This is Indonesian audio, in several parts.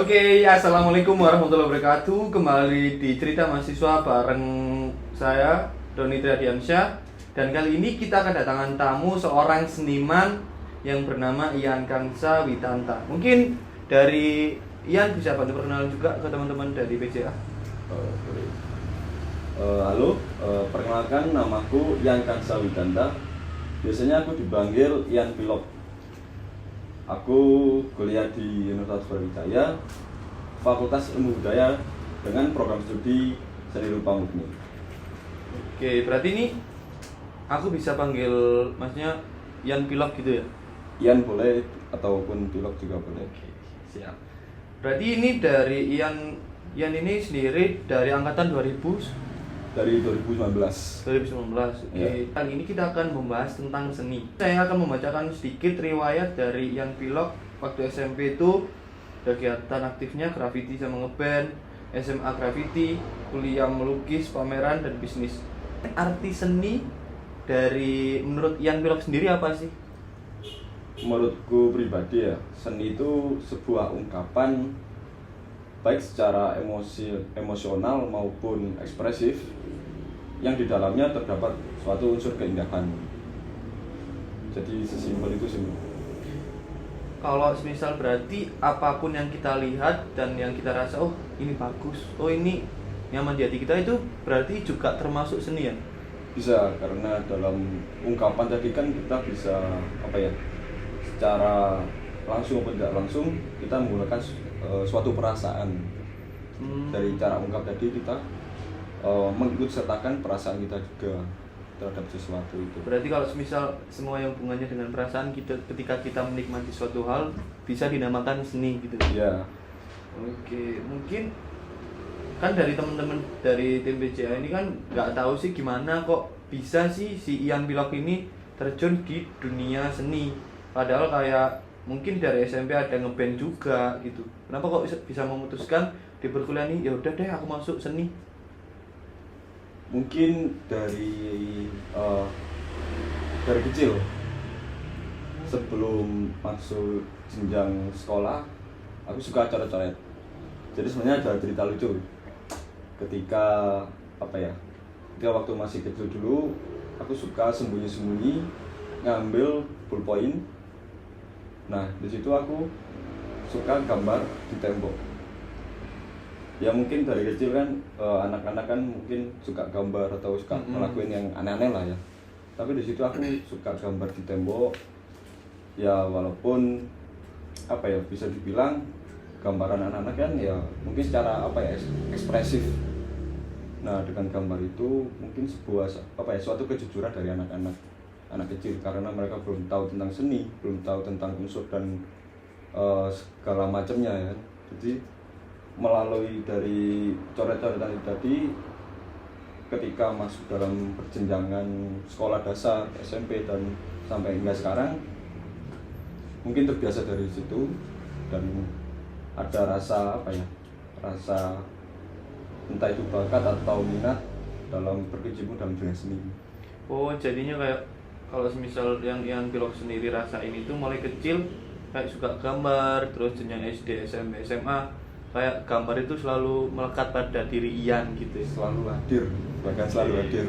Oke, assalamualaikum warahmatullahi wabarakatuh. Kembali di cerita mahasiswa bareng saya Doni Triadiansyah. Dan kali ini kita kedatangan tamu seorang seniman yang bernama Ian Kansa Witanta. Mungkin dari Ian bisa bantu perkenalan juga ke teman-teman dari PJA. Halo, perkenalkan namaku Ian Kansa Witanta. Biasanya aku dipanggil Ian Pilok. Aku kuliah di Universitas Brawijaya, Fakultas Ilmu Budaya dengan program studi Seni Rupa Murni. Oke, berarti ini aku bisa panggil masnya Ian Pilok gitu ya? Ian boleh ataupun Pilok juga boleh. Oke, siap. Berarti ini dari Ian ini sendiri dari angkatan 2000 Dari 2019. 2019. Oke. Ya. Kali ini kita akan membahas tentang seni. Saya akan membacakan sedikit riwayat dari Ian Pilok waktu SMP itu kegiatan aktifnya graffiti sama ngeband, SMA graffiti, kuliah melukis, pameran dan bisnis. Arti seni dari menurut Ian Pilok sendiri apa sih? Menurutku pribadi ya, seni itu sebuah ungkapan baik secara emosional maupun ekspresif yang di dalamnya terdapat suatu unsur keindahan. Jadi sesimpel itu sih. Kalau misal berarti apapun yang kita lihat dan yang kita rasa, oh ini bagus, oh ini nyaman di hati kita, itu berarti juga termasuk seni ya? Bisa, karena dalam ungkapan tadi kan kita bisa secara langsung atau tidak langsung kita menggunakan suatu perasaan. Dari cara ungkap tadi kita mengikut sertakan perasaan kita juga terhadap sesuatu itu. Berarti kalau misal semua yang hubungannya dengan perasaan kita ketika kita menikmati suatu hal bisa dinamakan seni gitu. Iya. Oke, mungkin kan dari teman-teman dari tim BCA ini kan nggak tahu sih gimana kok bisa sih si Ian Pilok ini terjun di dunia seni. Padahal kayak mungkin dari SMP ada ngeband juga gitu. Kenapa kok bisa memutuskan di perkuliahan ini ya udah deh aku masuk seni? Mungkin dari kecil, sebelum masuk jenjang sekolah aku suka coret-coret. Jadi sebenarnya ada cerita lucu ketika ketika waktu masih kecil dulu aku suka sembunyi-sembunyi ngambil ballpoint. Nah di situ aku suka gambar di tembok. Ya mungkin dari kecil kan anak-anak kan mungkin suka gambar atau suka ngelakuin yang aneh-aneh lah ya. Tapi di situ aku suka gambar di tembok. Ya walaupun bisa dibilang gambaran anak-anak kan ya mungkin secara ekspresif. Nah dengan gambar itu mungkin sebuah suatu kejujuran dari anak kecil, karena mereka belum tahu tentang seni, belum tahu tentang unsur dan segala macamnya ya. Jadi melalui dari coret-coretan itu tadi, ketika masuk dalam perjenjangan sekolah dasar, SMP dan sampai hingga sekarang, mungkin terbiasa dari situ dan ada rasa rasa entah itu bakat atau minat dalam berkecimpung dalam dunia seni. Oh jadinya kayak kalau misal yang Pilok sendiri rasain itu mulai kecil kayak suka gambar, terus jenjang SD, SMP, SMA kayak gambar itu selalu melekat pada diri Ian gitu ya? Selalu hadir, bahkan selalu hadir.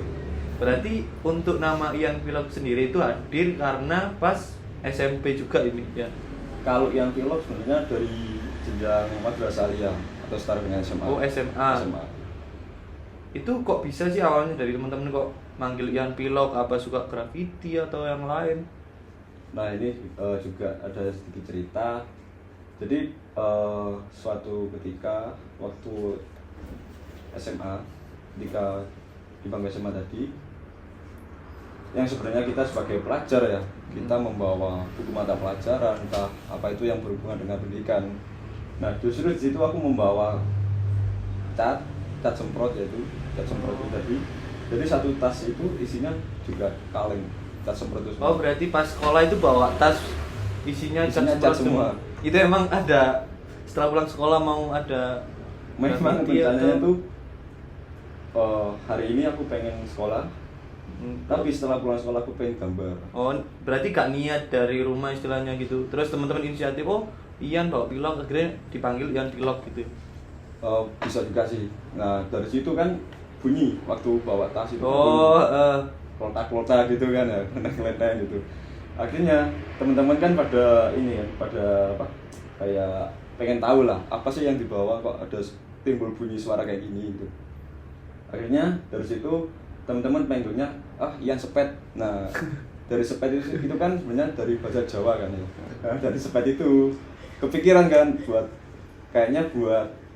Berarti untuk nama Ian Pilok sendiri itu hadir karena pas SMP juga ini ya? Kalau Ian Pilok sebenarnya dari jenjang madrasah aliyah atau setara dengan SMA. Oh SMA. Itu kok bisa sih awalnya dari teman-teman kok manggil Ian Pilok, apa suka graffiti atau yang lain? Nah ini juga ada sedikit cerita. Jadi suatu ketika waktu SMA, ketika di bangku SMA tadi, yang sebenarnya kita sebagai pelajar ya, kita membawa buku mata pelajaran, entah apa itu yang berhubungan dengan pendidikan. Nah justru di situ aku membawa cat semprot itu tadi. Jadi satu tas itu isinya juga kaleng cat semprot itu semua. Oh berarti pas sekolah itu bawa tas isinya cat semua. Itu emang ada setelah pulang sekolah mau ada memang rencananya tuh hari ini aku pengen sekolah, tapi setelah pulang sekolah aku pengen gambar. Oh berarti gak niat dari rumah istilahnya gitu, terus teman-teman inisiatif, oh Ian bawa pilok, akhirnya dipanggil Ian pilok gitu. Bisa juga sih. Nah dari situ kan bunyi waktu bawa tas itu. Oh, Klotak-klotak gitu kan ya, kelenteng gitu. Akhirnya teman-teman kan pada ini ya, pada apa? Kayak pengen tahu lah apa sih yang dibawa kok ada timbul bunyi suara kayak gini gitu. Akhirnya dari situ teman-teman panggilnya Ian Sepet. Nah dari Sepet itu kan sebenarnya dari bahasa Jawa kan ya. Nah, dari Sepet itu kepikiran kan buat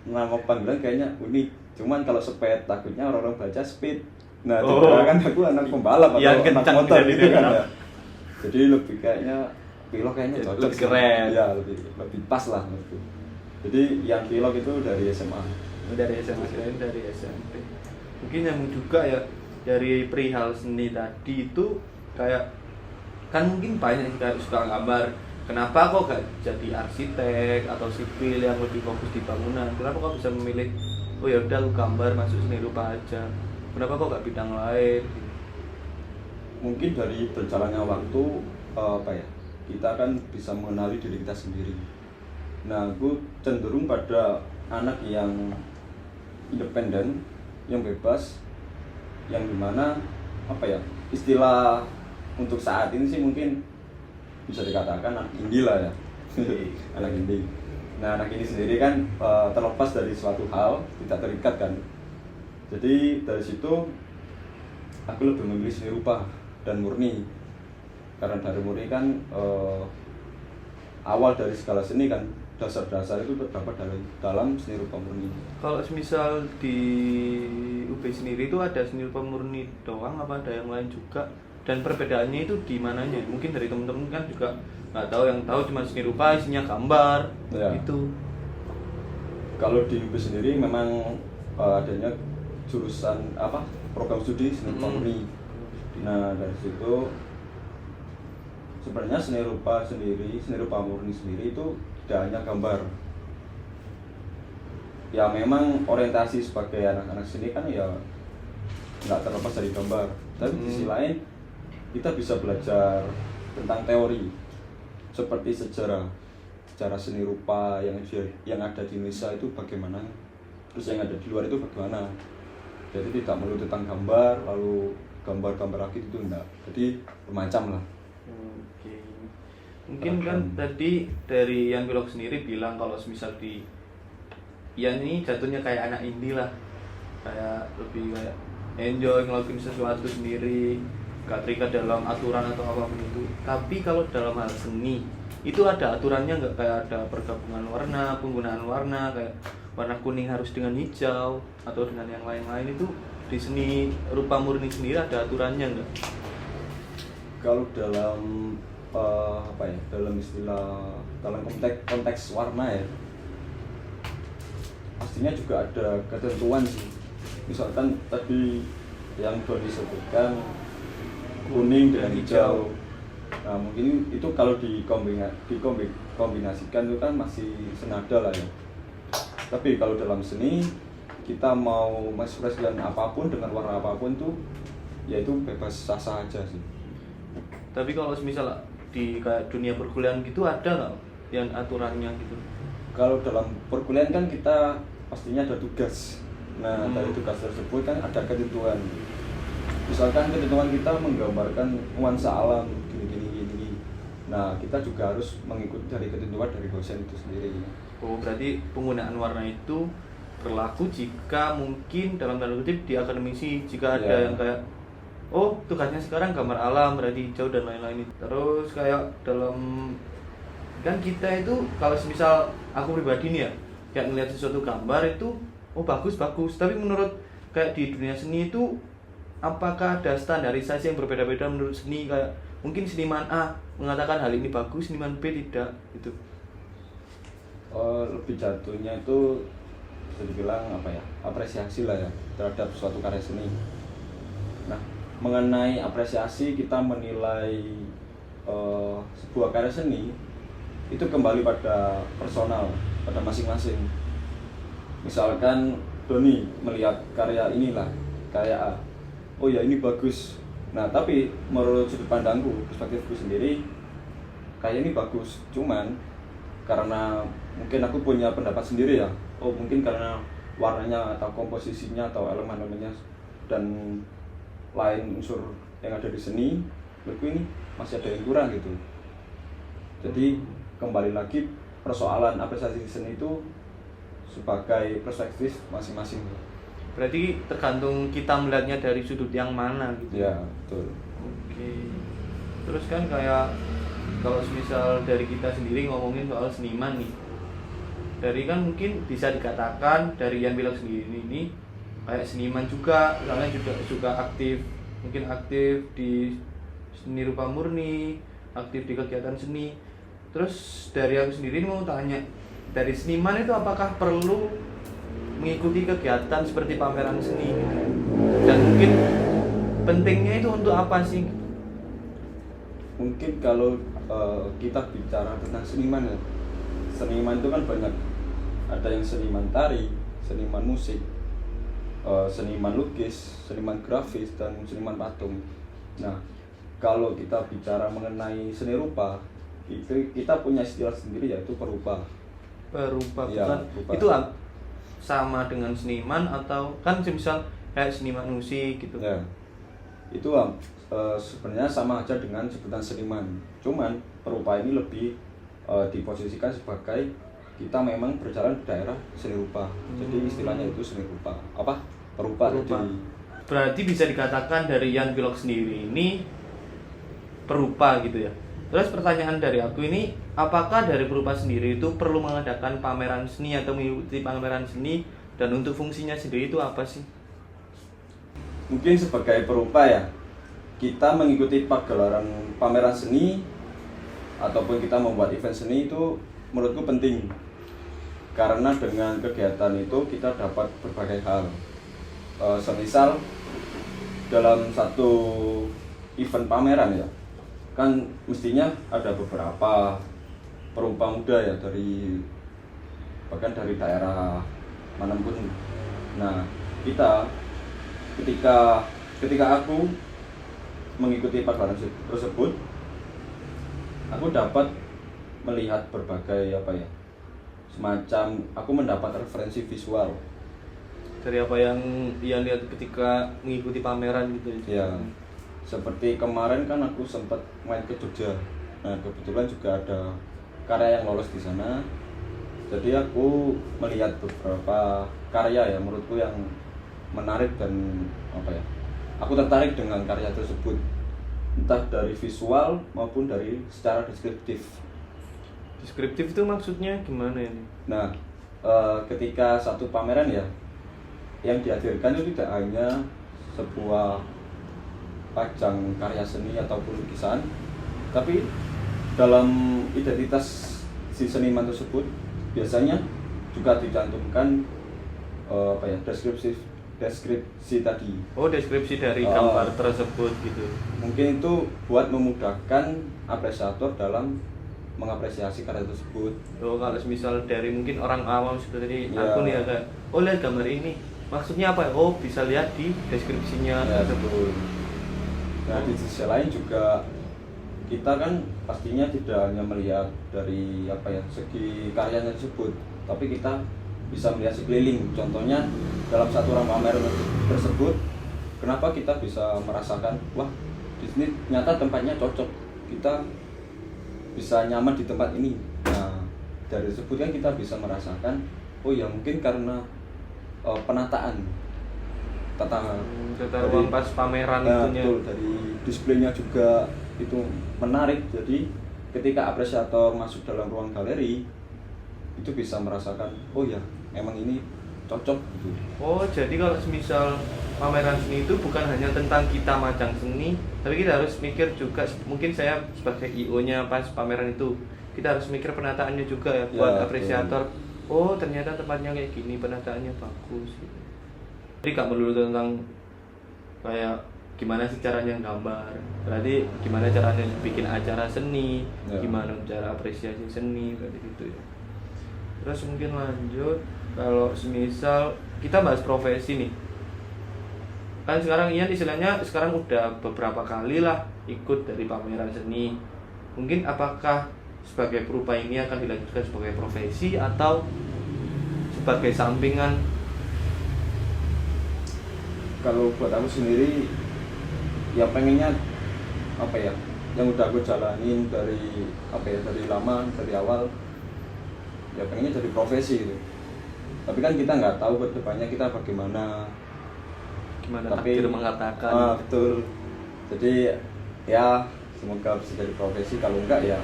nama panggilan kayaknya unik. Cuman kalau Sepet takutnya orang-orang baca speed. Nah, kan aku anak pembalap atau anak motor gitu kan ya. Jadi lebih kayaknya pilok kayaknya cocok, lebih keren. Ya, lebih pas lah menurutku. Jadi yang pilok itu dari SMA. Dari SMA, dari SMP. Mungkin yang juga ya dari perihal seni tadi itu kayak kan mungkin banyak yang kayak suka gambar. Kenapa kok gak jadi arsitek atau sipil yang lebih fokus di bangunan? Kenapa kok bisa memilih oh ya udah aku gambar masuk seni rupa aja? Kenapa kok gak bidang lain? Mungkin dari berjalannya waktu kita kan bisa mengenali diri kita sendiri. Nah, aku cenderung pada anak yang independen, yang bebas, yang dimana istilah untuk saat ini sih mungkin bisa dikatakan anak indie lah ya. Anak indie. Nah, anak ini sendiri kan terlepas dari suatu hal, tidak terikat kan. Jadi dari situ aku lebih memilih seni rupa dan murni. Karena dari murni kan awal dari segala seni kan, dasar-dasar itu terdapat dalam seni rupa murni. Kalau misal di UB sendiri itu ada seni rupa murni doang apa ada yang lain juga? Dan perbedaannya itu di mananya? Mungkin dari teman-teman kan juga nggak tahu, yang tahu cuma seni rupa isinya gambar ya. Gitu. Kalau di UB sendiri memang adanya jurusan program studi seni rupa murni. Nah dari situ sebenarnya seni rupa murni sendiri itu tidak hanya gambar. Ya memang orientasi sebagai anak-anak seni kan ya nggak terlepas dari gambar. Tapi di sisi lain kita bisa belajar tentang teori seperti sejarah seni rupa yang ada di Indonesia itu bagaimana, terus yang ada di luar itu bagaimana. Jadi tidak melulu tentang gambar lalu gambar lagi itu enggak. Jadi bermacam lah. Oke. Mungkin kan tadi dari yang Pilok sendiri bilang kalau misal ini jatuhnya kayak anak indie lah, kayak lebih kayak enjoy ngelakuin sesuatu sendiri, gak terikat dalam aturan atau apapun itu. Tapi kalau dalam hal seni itu ada aturannya nggak, kayak ada pergabungan warna, penggunaan warna, kayak warna kuning harus dengan hijau atau dengan yang lain-lain itu di seni rupa murni sendiri ada aturannya nggak? Kalau dalam dalam konteks warna ya, pastinya juga ada ketentuan sih. Misalkan tadi yang sudah disebutkan kuning dan hijau. Nah mungkin itu kalau dikombinasikan itu kan masih senada lah ya. Tapi kalau dalam seni kita mau mengekspresikan apapun dengan warna apapun tuh ya itu bebas sah-sah aja sih. Tapi kalau misal di kayak dunia perkuliahan gitu ada nggak yang aturannya gitu? Kalau dalam perkuliahan kan kita pastinya ada tugas. Nah dari tugas tersebut kan ada ketentuan. Misalkan ketentuan kita menggambarkan nuansa alam gini. Nah kita juga harus mengikuti dari ketentuan dari dosen itu sendiri. Oh berarti penggunaan warna itu berlaku jika mungkin dalam tanda kutip di akademisi, jika ada yang kayak tugasnya sekarang gambar alam berarti hijau dan lain-lain. Terus kayak dalam kan kita itu kalau misal aku pribadi nih ya kayak ngelihat sesuatu gambar itu bagus, tapi menurut kayak di dunia seni itu apakah ada standarisasi yang berbeda-beda menurut seni, kayak mungkin seniman A mengatakan hal ini bagus, seniman B tidak gitu. Lebih jatuhnya itu bisa dibilang apresiasi lah ya terhadap suatu karya seni. Nah mengenai apresiasi kita menilai sebuah karya seni itu kembali pada personal, pada masing-masing. Misalkan Doni melihat karya inilah, karya A, ya ini bagus. Nah tapi menurut sudut pandangku, perspektifku sendiri, karya ini bagus, cuman karena mungkin aku punya pendapat sendiri ya. Oh mungkin karena warnanya atau komposisinya atau elemen-elemennya dan lain unsur yang ada di seni, menurutku ini masih ada yang kurang gitu. Jadi kembali lagi persoalan apresiasi seni itu sebagai perspektif masing-masing. Berarti tergantung kita melihatnya dari sudut yang mana gitu. Ya betul. Oke. Terus kan kayak kalau misal dari kita sendiri ngomongin soal seniman nih, dari kan mungkin bisa dikatakan dari yang bilang sendiri ini kayak seniman juga, karena juga aktif, mungkin aktif di seni rupa murni, aktif di kegiatan seni. Terus dari aku sendiri mau tanya, dari seniman itu apakah perlu mengikuti kegiatan seperti pameran seni? Dan mungkin pentingnya itu untuk apa sih? Mungkin kalau kita bicara tentang seniman ya, seniman itu kan banyak, ada yang seniman tari, seniman musik, seniman lukis, seniman grafis, dan seniman patung. Nah, kalau kita bicara mengenai seni rupa, itu kita punya istilah sendiri yaitu perupa. Perupa, Ya, bukan perupa. itu sama dengan seniman atau kan misal kayak seniman musik gitu. Ya, itu sebenarnya sama aja dengan sebutan seniman. Cuman perupa ini lebih diposisikan sebagai kita memang berjalan di daerah seni rupa. Jadi istilahnya itu seni rupa. Apa? Perupa. Perupa. Jadi, Berarti bisa dikatakan dari Jan Pilok sendiri ini perupa gitu ya. Terus pertanyaan dari aku ini, apakah dari perupa sendiri itu perlu mengadakan pameran seni atau mengikuti pameran seni, dan untuk fungsinya sendiri itu apa sih? mungkin sebagai perupa ya, kita mengikuti pagelaran pameran seni ataupun kita membuat event seni itu menurutku penting. Karena dengan kegiatan itu kita dapat berbagai hal. Semisal dalam satu event pameran ya, kan mestinya ada beberapa perupa muda ya dari bahkan dari daerah manapun. Nah, ketika aku mengikuti pagelaran tersebut, aku dapat melihat berbagai semacam aku mendapat referensi visual. Dari apa yang Ian lihat ketika mengikuti pameran gitu Ya, seperti kemarin kan aku sempat main ke Jogja. Nah, kebetulan juga ada karya yang lolos di sana. Jadi aku melihat beberapa karya ya menurutku yang menarik dan aku tertarik dengan karya tersebut. Entah dari visual maupun dari secara deskriptif. Deskriptif itu maksudnya gimana ini? Nah, ketika satu pameran ya, yang dihadirkan itu tidak hanya sebuah pajang karya seni ataupun lukisan, tapi dalam identitas si seniman tersebut biasanya juga dicantumkan deskripsi tadi. Oh, deskripsi dari gambar tersebut gitu. Mungkin itu buat memudahkan apresiator dalam mengapresiasi karya tersebut. Oh, kalau misal dari mungkin orang awam seperti Ya. aku nih agak, oh lihat gambar ini, maksudnya apa ya? Oh, bisa lihat di deskripsinya Ya, tersebut. betul. Nah, di sisi lain juga kita kan pastinya tidak hanya melihat dari segi karyanya tersebut, tapi kita bisa melihat sekeliling. Contohnya dalam satu orang pameran tersebut, kenapa kita bisa merasakan, wah di sini nyata tempatnya cocok, kita bisa nyaman di tempat ini. Nah, dari tersebut kan kita bisa merasakan, oh ya mungkin karena penataan tata ruang pas pameran itunya. betul, dari displaynya juga itu menarik. Jadi ketika apresiator masuk dalam ruang galeri itu bisa merasakan, oh ya emang ini cocok gitu. Oh, jadi kalau misal pameran seni itu bukan hanya tentang kita macang seni, tapi kita harus mikir juga, mungkin saya sebagai IO-nya pas pameran itu, kita harus mikir penataannya juga ya, buat Ya, apresiator. Oh, ternyata tempatnya kayak gini, penataannya bagus gitu. Jadi gak melulu tentang kayak gimana sih caranya gambar, berarti gimana caranya bikin acara seni, Ya. gimana cara apresiasi seni, berarti gitu ya. Terus mungkin lanjut, kalau semisal kita bahas profesi nih, kan sekarang Ian istilahnya sekarang udah beberapa kali lah ikut dari pameran seni. Mungkin apakah sebagai perupa ini akan dilanjutkan sebagai profesi atau sebagai sampingan? Kalau buat aku sendiri ya pengennya apa ya, yang udah aku jalanin dari apa ya, dari lama, dari awal ya pengennya jadi profesi gitu. Tapi kan kita nggak tahu ke depannya kita bagaimana, tapi takdir mengatakan. betul. Jadi ya semoga bisa jadi profesi, kalau enggak ya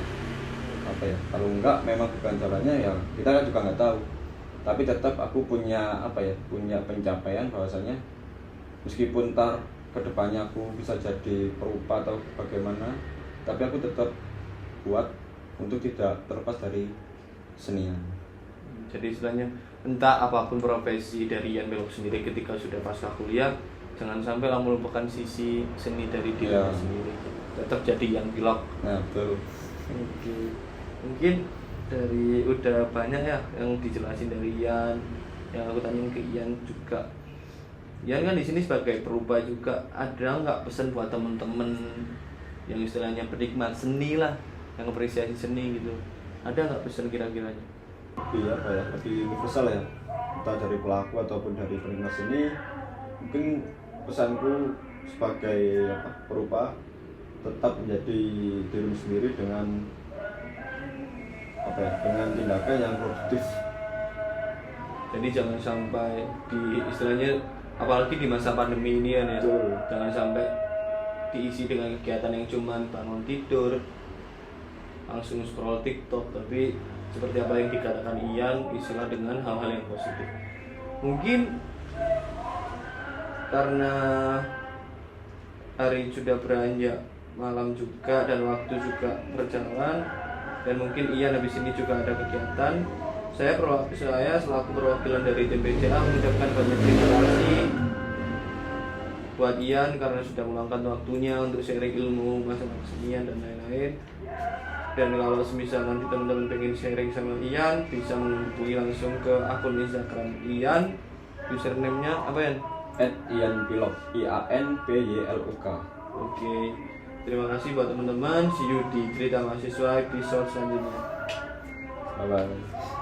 apa ya, kalau enggak memang bukan jalannya ya kita kan juga nggak tahu. Tapi tetap aku punya apa ya, punya pencapaian bahwasanya meskipun ntar kedepannya aku bisa jadi perupa atau bagaimana, tapi aku tetap kuat untuk tidak terlepas dari senian. Jadi istilahnya entah apapun profesi dari Ian Pilok sendiri ketika sudah pasca kuliah, jangan sampai melupakan sisi seni dari dirinya sendiri, tetap jadi Ian Pilok. Nah betul. Oke, mungkin dari udah banyak ya yang dijelasin dari Ian, yang aku tanyain ke Ian juga. Ian kan di sini sebagai perupa juga, ada nggak pesan buat temen-temen yang istilahnya penikmat seni lah, yang apresiasi seni gitu, ada nggak pesan kira-kiranya? Lebih apa ya, lebih universal ya, entah dari pelaku ataupun dari penikmat seni. Mungkin pesanku sebagai apa, perupa, tetap menjadi diri sendiri dengan apa ya, dengan tindakan yang produktif. Jadi jangan sampai di istilahnya, apalagi di masa pandemi ini ya, Betul. jangan sampai diisi dengan kegiatan yang cuman bangun tidur langsung scroll TikTok, tapi seperti apa yang dikatakan Ian, istilah dengan hal-hal yang positif. Mungkin karena hari sudah beranjak malam juga dan waktu juga berjalan, dan mungkin Ian habis ini juga ada kegiatan, saya selaku perwakilan dari tim BCA mengucapkan banyak terima kasih buat Ian karena sudah meluangkan waktunya untuk sharing ilmu masalah kesenian dan lain-lain. Dan kalau semisal nanti teman-teman pengen sharing sama Ian, bisa menghubungi langsung ke akun Instagram Ian. Username-nya apa ya? @ianpilok, IANPYLOK. Oke. Terima kasih buat teman-teman. See you di cerita mahasiswa episode selanjutnya. Bye bye.